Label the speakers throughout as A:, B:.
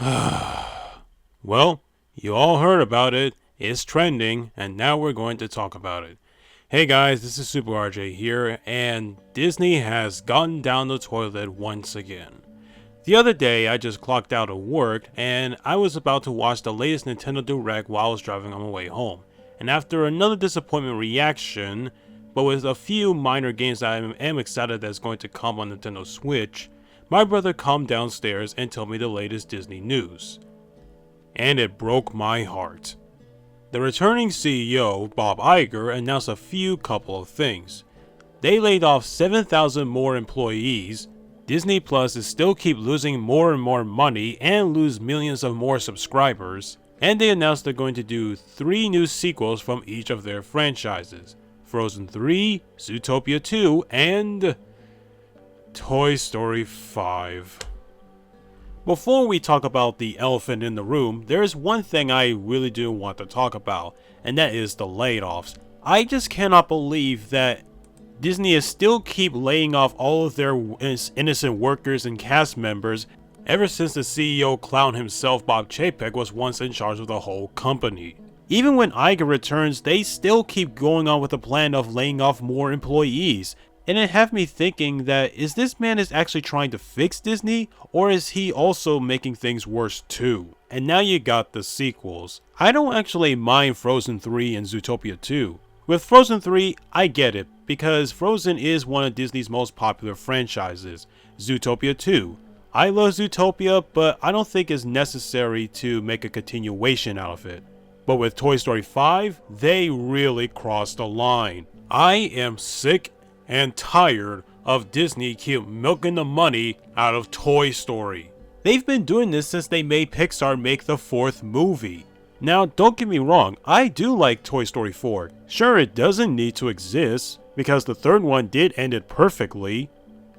A: Well, you all heard about it. It's trending, and now we're going to talk about it. Hey guys, this is Super RJ here, and Disney has gone down the toilet once again. The other day, I just clocked out of work, and I was about to watch the latest Nintendo Direct while I was driving on my way home. And after another disappointment reaction, but with a few minor games that I am excited that's going to come on Nintendo Switch, my brother come downstairs and told me the latest Disney news. And it broke my heart. The returning CEO, Bob Iger, announced a couple of things. They laid off 7,000 more employees, Disney Plus is still keep losing more and more money and lose millions of more subscribers, and they announced they're going to do 3 new sequels from each of their franchises. Frozen 3, Zootopia 2, and Toy Story 5. Before we talk about the elephant in the room, there is one thing I really do want to talk about, and that is the layoffs. I just cannot believe that Disney is still keep laying off all of their innocent workers and cast members ever since the CEO clown himself, Bob Chapek, was once in charge of the whole company. Even when Iger returns, they still keep going on with the plan of laying off more employees. And it have me thinking that is this man is actually trying to fix Disney, or is he also making things worse too? And now you got the sequels. I don't actually mind Frozen 3 and Zootopia 2. With Frozen 3, I get it, because Frozen is one of Disney's most popular franchises. Zootopia 2. I love Zootopia, but I don't think it's necessary to make a continuation out of it. But with Toy Story 5, they really crossed the line. I am sick and tired of Disney keep milking the money out of Toy Story. They've been doing this since they made Pixar make the 4th movie. Now, don't get me wrong, I do like Toy Story 4. Sure, it doesn't need to exist, because the 3rd one did end it perfectly,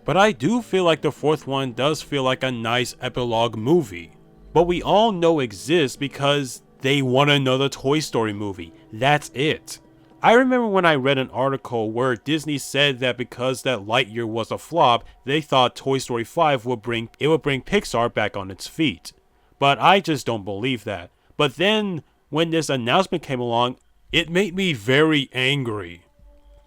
A: but I do feel like the 4th one does feel like a nice epilogue movie. But we all know it exists because they want another Toy Story movie. That's it. I remember when I read an article where Disney said that because that Lightyear was a flop, they thought Toy Story 5 would bring Pixar back on its feet. But I just don't believe that. But then, when this announcement came along, it made me very angry.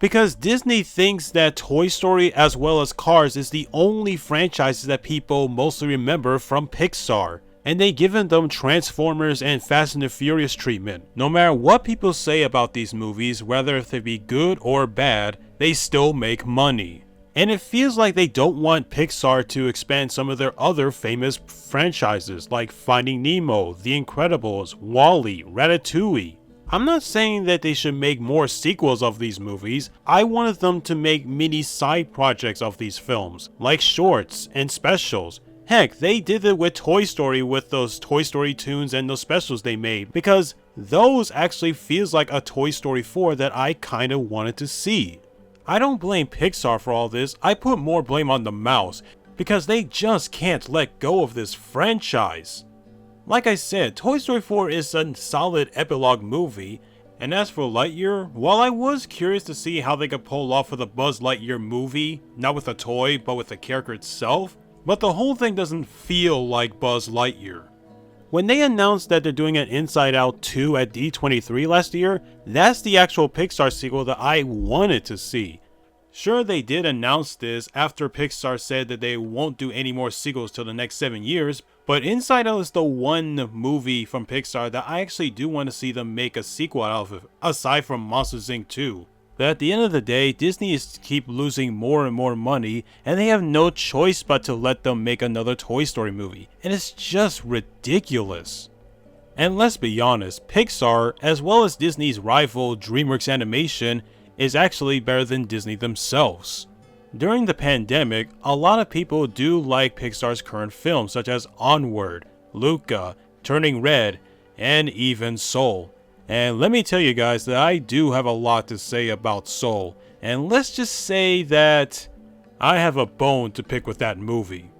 A: Because Disney thinks that Toy Story as well as Cars is the only franchises that people mostly remember from Pixar. And they given them Transformers and Fast and the Furious treatment. No matter what people say about these movies, whether they be good or bad, they still make money. And it feels like they don't want Pixar to expand some of their other famous franchises like Finding Nemo, The Incredibles, WALL-E, Ratatouille. I'm not saying that they should make more sequels of these movies. I wanted them to make mini side projects of these films, like shorts and specials. Heck, they did it with Toy Story with those Toy Story tunes and those specials they made, because those actually feels like a Toy Story 4 that I kinda wanted to see. I don't blame Pixar for all this, I put more blame on the mouse, because they just can't let go of this franchise. Like I said, Toy Story 4 is a solid epilogue movie, and as for Lightyear, while I was curious to see how they could pull off with a Buzz Lightyear movie, not with a toy, but with the character itself, but the whole thing doesn't feel like Buzz Lightyear. When they announced that they're doing an Inside Out 2 at D23 last year, that's the actual Pixar sequel that I wanted to see. Sure, they did announce this after Pixar said that they won't do any more sequels till the next 7 years, but Inside Out is the one movie from Pixar that I actually do want to see them make a sequel out of, aside from Monsters Inc. 2. But at the end of the day, Disney is keep losing more and more money, and they have no choice but to let them make another Toy Story movie, and it's just ridiculous. And let's be honest, Pixar, as well as Disney's rival DreamWorks Animation, is actually better than Disney themselves. During the pandemic, a lot of people do like Pixar's current films such as Onward, Luca, Turning Red, and even Soul. And let me tell you guys that I do have a lot to say about Soul, and let's just say that I have a bone to pick with that movie.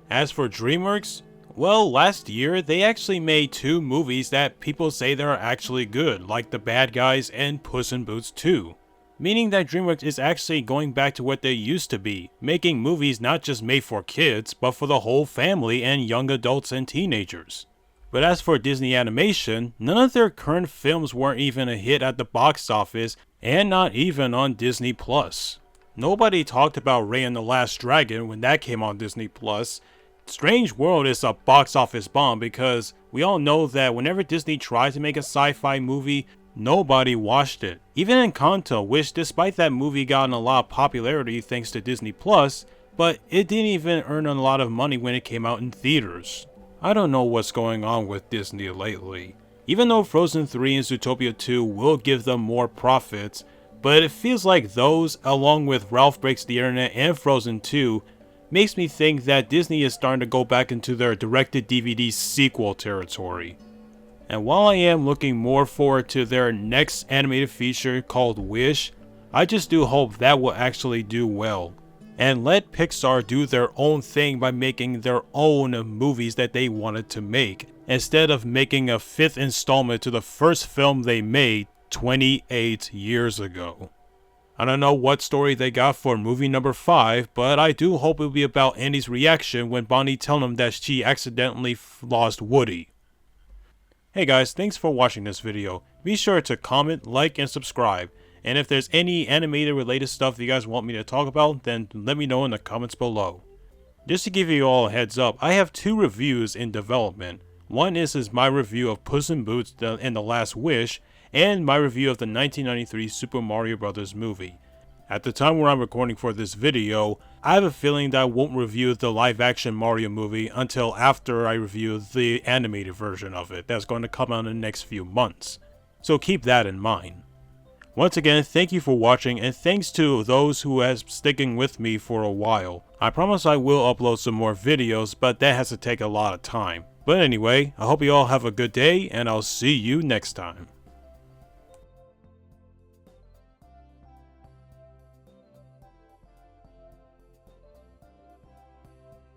A: As for DreamWorks, well, last year they actually made 2 movies that people say that are actually good, like The Bad Guys and Puss in Boots 2. Meaning that DreamWorks is actually going back to what they used to be, making movies not just made for kids, but for the whole family and young adults and teenagers. But as for Disney Animation, none of their current films weren't even a hit at the box office, and not even on Disney Plus. Nobody talked about Raya and the Last Dragon when that came on Disney Plus. Strange World is a box office bomb because we all know that whenever Disney tried to make a sci-fi movie, nobody watched it. Even Encanto, which despite that movie gotten a lot of popularity thanks to Disney Plus, but it didn't even earn a lot of money when it came out in theaters. I don't know what's going on with Disney lately. Even though Frozen 3 and Zootopia 2 will give them more profits, but it feels like those, along with Ralph Breaks the Internet and Frozen 2, makes me think that Disney is starting to go back into their direct-to-DVD sequel territory. And while I am looking more forward to their next animated feature called Wish, I just do hope that will actually do well. And let Pixar do their own thing by making their own movies that they wanted to make, instead of making a 5th installment to the first film they made 28 years ago. I don't know what story they got for movie number 5, but I do hope it will be about Andy's reaction when Bonnie tells him that she accidentally lost Woody. Hey guys, thanks for watching this video. Be sure to comment, like, and subscribe. And if there's any animated related stuff you guys want me to talk about, then let me know in the comments below. Just to give you all a heads up, I have 2 reviews in development. One is my review of Puss in Boots and The Last Wish, and my review of the 1993 Super Mario Bros. Movie. At the time where I'm recording for this video, I have a feeling that I won't review the live action Mario movie until after I review the animated version of it that's going to come out in the next few months. So keep that in mind. Once again, thank you for watching, and thanks to those who has sticking with me for a while. I promise I will upload some more videos, but that has to take a lot of time. But anyway, I hope you all have a good day, and I'll see you next time.